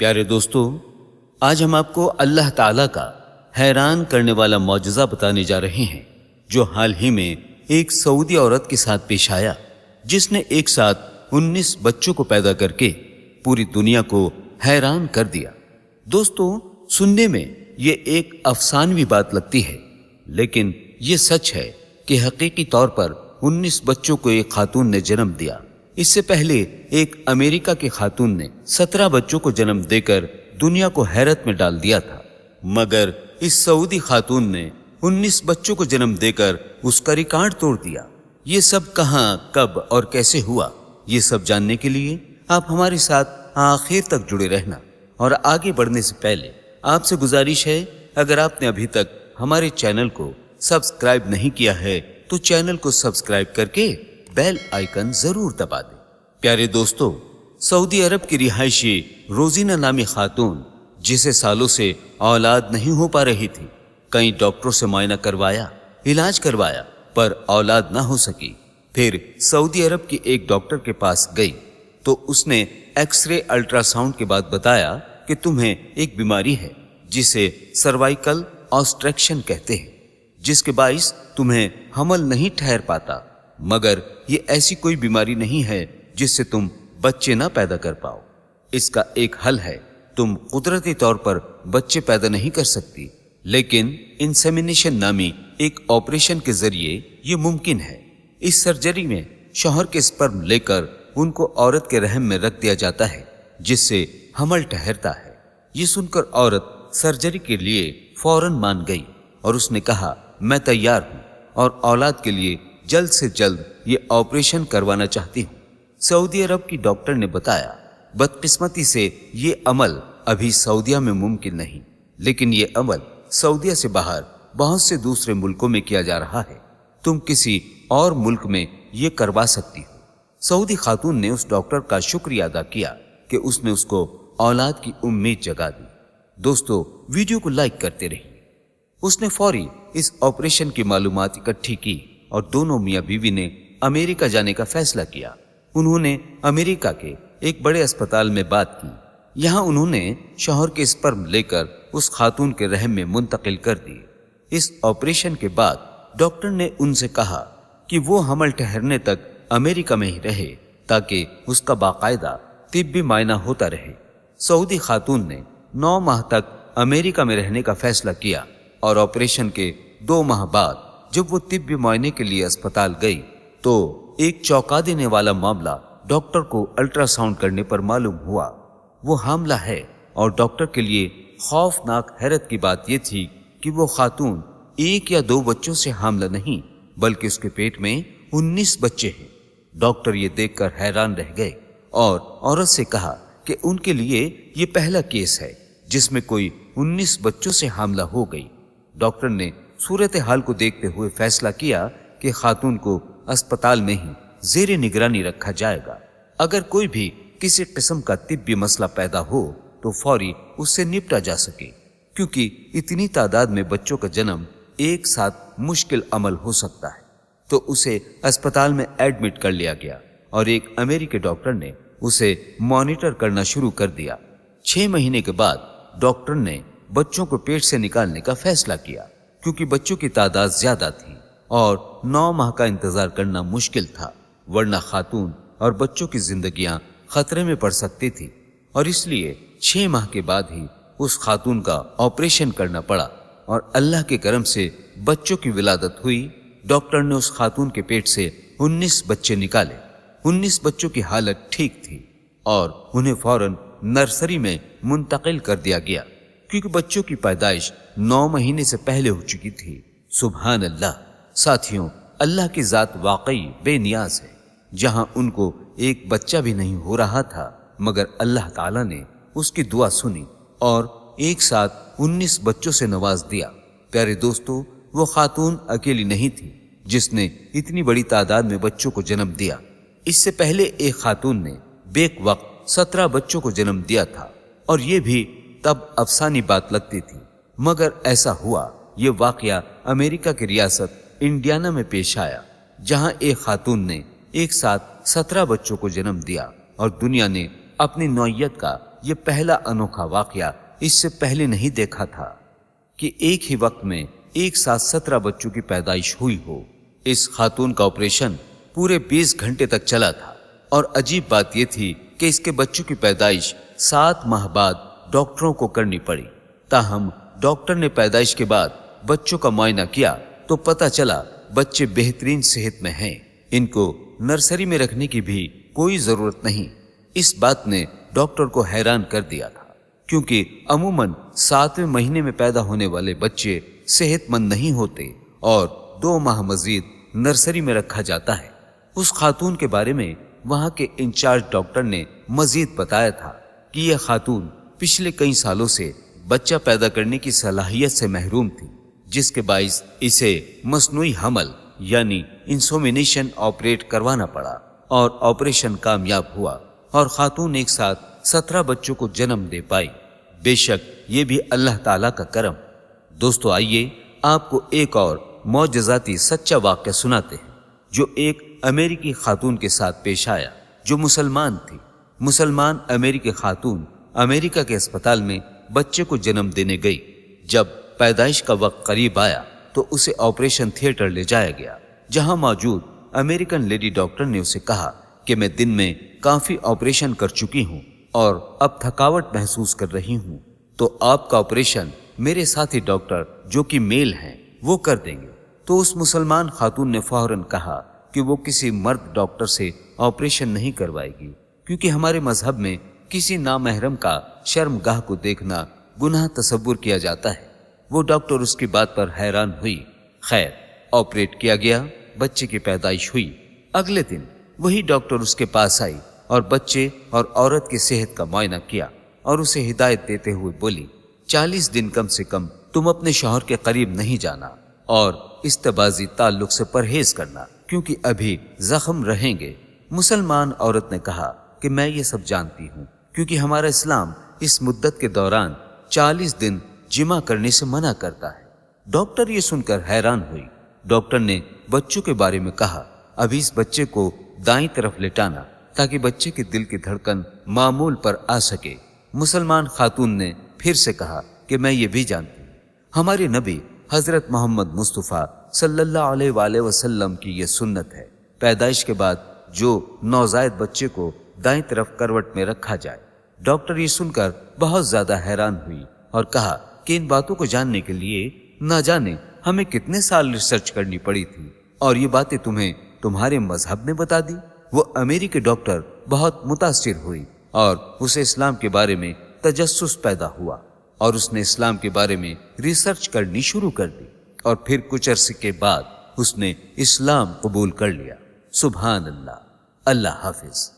پیارے دوستو، آج ہم آپ کو اللہ تعالیٰ کا حیران کرنے والا معجزہ بتانے جا رہے ہیں جو حال ہی میں ایک سعودی عورت کے ساتھ پیش آیا، جس نے ایک ساتھ 19 بچوں کو پیدا کر کے پوری دنیا کو حیران کر دیا۔ دوستو، سننے میں یہ ایک افسانوی بات لگتی ہے، لیکن یہ سچ ہے کہ حقیقی طور پر 19 بچوں کو ایک خاتون نے جنم دیا۔ اس سے پہلے ایک امریکہ کی خاتون نے 17 بچوں کو جنم دے کر دنیا کو حیرت میں ڈال دیا تھا، مگر اس سعودی خاتون نے 19 بچوں کو جنم دے کر اس کا ریکارڈ توڑ دیا۔ یہ سب کہاں، کب اور کیسے ہوا، یہ سب جاننے کے لیے آپ ہمارے ساتھ آخر تک جڑے رہنا۔ اور آگے بڑھنے سے پہلے آپ سے گزارش ہے، اگر آپ نے ابھی تک ہمارے چینل کو سبسکرائب نہیں کیا ہے تو چینل کو سبسکرائب کر کے بیل آئیکن ضرور دبا دیں۔ پیارے دوستو، سعودی عرب کی رہائشی روزینہ نامی خاتون، جسے سالوں سے اولاد نہیں ہو پا رہی تھی، کئی ڈاکٹروں سے معائنہ کروایا، علاج کروایا، پر اولاد نہ ہو سکی۔ پھر سعودی عرب کی ایک ڈاکٹر کے پاس گئی تو اس نے ایکس رے الٹرا ساؤنڈ کے بعد بتایا کہ تمہیں ایک بیماری ہے جسے سروائیکل آبسٹریکشن کہتے ہیں، جس کے باعث تمہیں حمل نہیں ٹھہر پاتا، مگر یہ ایسی کوئی بیماری نہیں ہے جس سے تم بچے نہ پیدا کر پاؤ۔ اس کا ایک حل ہے، تم قدرتی طور پر بچے پیدا نہیں کر سکتی، لیکن انسیمینیشن نامی ایک آپریشن کے ذریعے یہ ممکن ہے۔ اس سرجری میں شوہر کے سپرم لے کر ان کو عورت کے رحم میں رکھ دیا جاتا ہے، جس سے حمل ٹھہرتا ہے۔ یہ سن کر عورت سرجری کے لیے فوراً مان گئی اور اس نے کہا، میں تیار ہوں اور اولاد کے لیے جلد سے جلد یہ آپریشن کروانا چاہتی ہوں۔ سعودی عرب کی ڈاکٹر نے بتایا، بدقسمتی سے یہ عمل ابھی سعودیہ میں ممکن نہیں، لیکن یہ عمل سعودیہ سے باہر بہت سے دوسرے ملکوں میں کیا جا رہا ہے، تم کسی اور ملک میں یہ کروا سکتی ہو۔ سعودی خاتون نے اس ڈاکٹر کا شکریہ ادا کیا کہ اس نے اس کو اولاد کی امید جگا دی۔ دوستو، ویڈیو کو لائک کرتے رہیے۔ اس نے فوری اس آپریشن کی معلومات اکٹھی کی اور دونوں میاں بیوی نے امریکہ جانے کا فیصلہ کیا۔ انہوں نے امریکہ کے ایک بڑے اسپتال میں بات کی۔ یہاں انہوں نے شوہر کے سپرم لے کر اس خاتون کے رحم میں منتقل کر دی۔ اس آپریشن کے بعد ڈاکٹر نے ان سے کہا کہ وہ حمل ٹھہرنے تک امریکہ میں ہی رہے تاکہ اس کا باقاعدہ طبی معائنہ ہوتا رہے۔ سعودی خاتون نے 9 ماہ تک امریکہ میں رہنے کا فیصلہ کیا اور آپریشن کے 2 ماہ بعد جب وہ طبی معائنے کے لیے اسپتال گئی تو ایک چونکا دینے والا معاملہ ڈاکٹر کو الٹرا ساؤنڈ کرنے پر معلوم ہوا۔ وہ حاملہ ہے اور ڈاکٹر کے لیے خوفناک حیرت کی بات یہ تھی کہ وہ خاتون 1 یا 2 بچوں سے حاملہ نہیں بلکہ اس کے پیٹ میں 19 بچے ہیں۔ ڈاکٹر یہ دیکھ کر حیران رہ گئے اور عورت سے کہا کہ ان کے لیے یہ پہلا کیس ہے جس میں کوئی 19 بچوں سے حاملہ ہو گئی۔ ڈاکٹر نے صورتحال کو دیکھتے ہوئے فیصلہ کیا کہ خاتون کو اسپتال میں ہی زیر نگرانی رکھا جائے گا۔ اگر کوئی بھی کسی قسم کا طبی مسئلہ پیدا ہو تو فوری اس سے نپٹا جا سکے، کیونکہ اتنی تعداد میں بچوں کا جنم ایک ساتھ مشکل عمل ہو سکتا ہے۔ تو اسے اسپتال میں ایڈمٹ کر لیا گیا اور ایک امریکی ڈاکٹر نے اسے مانیٹر کرنا شروع کر دیا۔ 6 مہینے کے بعد ڈاکٹر نے بچوں کو پیٹ سے نکالنے کا فیصلہ کیا، کیونکہ بچوں کی تعداد زیادہ تھی اور 9 ماہ کا انتظار کرنا مشکل تھا، ورنہ خاتون اور بچوں کی زندگیاں خطرے میں پڑ سکتی تھی، اور اس لیے 6 ماہ کے بعد ہی اس خاتون کا آپریشن کرنا پڑا اور اللہ کے کرم سے بچوں کی ولادت ہوئی۔ ڈاکٹر نے اس خاتون کے پیٹ سے 19 بچے نکالے۔ 19 بچوں کی حالت ٹھیک تھی اور انہیں فوراً نرسری میں منتقل کر دیا گیا، کیونکہ بچوں کی پیدائش 9 مہینے سے پہلے ہو چکی تھی۔ سبحان اللہ! ساتھیوں، اللہ کی ذات واقعی بے نیاز ہے۔ جہاں ان کو ایک بچہ بھی نہیں ہو رہا تھا، مگر اللہ تعالیٰ نے اس کی دعا سنی اور ایک ساتھ 19 بچوں سے نواز دیا۔ پیارے دوستو، وہ خاتون اکیلی نہیں تھی جس نے اتنی بڑی تعداد میں بچوں کو جنم دیا۔ اس سے پہلے ایک خاتون نے بیک وقت 17 بچوں کو جنم دیا تھا، اور یہ بھی تب افسانی بات لگتی تھی، مگر ایسا ہوا۔ یہ واقعہ امریکہ کی ریاست انڈیانا میں پیش آیا، جہاں ایک خاتون نے ایک ساتھ 17 بچوں کو جنم دیا اور دنیا نے اپنی نوعیت کا یہ پہلا انوکھا واقعہ اس سے پہلے نہیں دیکھا تھا کہ ایک ہی وقت میں ایک ساتھ 17 بچوں کی پیدائش ہوئی ہو۔ اس خاتون کا آپریشن پورے 20 گھنٹے تک چلا تھا، اور عجیب بات یہ تھی کہ اس کے بچوں کی پیدائش 7 ماہ بعد ڈاکٹروں کو کرنی پڑی۔ تاہم ڈاکٹر نے پیدائش کے بعد بچوں کا معائنہ کیا تو پتہ چلا بچے بہترین صحت میں ہیں، ان کو نرسری میں رکھنے کی بھی کوئی ضرورت نہیں۔ اس بات نے ڈاکٹر کو حیران کر دیا تھا، کیونکہ عموماً 7ویں مہینے میں پیدا ہونے والے بچے صحت مند نہیں ہوتے اور 2 ماہ مزید نرسری میں رکھا جاتا ہے۔ اس خاتون کے بارے میں وہاں کے انچارج ڈاکٹر نے مزید بتایا تھا کہ یہ خاتون پچھلے کئی سالوں سے بچہ پیدا کرنے کی صلاحیت سے محروم تھی، جس کے باعث اسے مصنوعی حمل یعنی انسومینیشن آپریٹ کروانا پڑا، اور آپریشن کامیاب ہوا اور خاتون ایک ساتھ 17 بچوں کو جنم دے پائی۔ بے شک یہ بھی اللہ تعالیٰ کا کرم۔ دوستو، آئیے آپ کو ایک اور معجزاتی سچا واقعہ سناتے ہیں جو ایک امریکی خاتون کے ساتھ پیش آیا جو مسلمان تھی۔ مسلمان امریکی خاتون امریکہ کے اسپتال میں بچے کو جنم دینے گئی۔ جب پیدائش کا وقت قریب آیا تو اسے آپریشن تھیٹر لے جایا گیا، جہاں موجود امریکن لیڈی ڈاکٹر نے اسے کہا کہ میں دن میں کافی آپریشن کر چکی ہوں اور اب تھکاوٹ محسوس کر رہی ہوں، تو آپ کا آپریشن میرے ساتھی ڈاکٹر جو کہ میل ہیں وہ کر دیں گے۔ تو اس مسلمان خاتون نے فوراً کہا کہ وہ کسی مرد ڈاکٹر سے آپریشن نہیں کروائے گی، کیونکہ ہمارے مذہب میں کسی نامحرم کا شرمگاہ کو دیکھنا گناہ تصور کیا جاتا ہے۔ وہ ڈاکٹر اس کی بات پر حیران ہوئی۔ خیر، آپریٹ کیا گیا، بچے کی پیدائش ہوئی۔ اگلے دن وہی ڈاکٹر اس کے پاس آئی اور بچے اور عورت کی صحت کا معائنہ کیا اور اسے ہدایت دیتے ہوئے بولی، 40 دن کم سے کم تم اپنے شوہر کے قریب نہیں جانا اور استباذی تعلق سے پرہیز کرنا، کیونکہ ابھی زخم رہیں گے۔ مسلمان عورت نے کہا کہ میں یہ سب جانتی ہوں، کیونکہ ہمارا اسلام اس مدت کے دوران 40 دن جمع کرنے سے منع کرتا ہے۔ ڈاکٹر یہ سن کر حیران ہوئی۔ ڈاکٹر نے بچوں کے بارے میں کہا، ابھی اس بچے کو دائیں طرف لٹانا تاکہ بچے کے دل کی دھڑکن معمول پر آ سکے۔ مسلمان خاتون نے پھر سے کہا کہ میں یہ بھی جانتی ہوں، ہمارے نبی حضرت محمد مصطفیٰ صلی اللہ علیہ وآلہ وسلم کی یہ سنت ہے، پیدائش کے بعد جو نوزائیدہ بچے کو دائیں طرف کروٹ میں رکھا جائے۔ ڈاکٹر یہ سن کر بہت زیادہ حیران ہوئی اور کہا کہ ان باتوں کو جاننے کے لیے نہ جانے ہمیں کتنے سال ریسرچ کرنی پڑی تھی، اور یہ باتیں تمہیں تمہارے مذہب نے بتا دی۔ وہ امریکی ڈاکٹر بہت متاثر ہوئی اور اسے اسلام کے بارے میں تجسس پیدا ہوا، اور اس نے اسلام کے بارے میں ریسرچ کرنی شروع کر دی، اور پھر کچھ عرصے کے بعد اس نے اسلام قبول کر لیا۔ سبحان اللہ۔ اللہ حافظ۔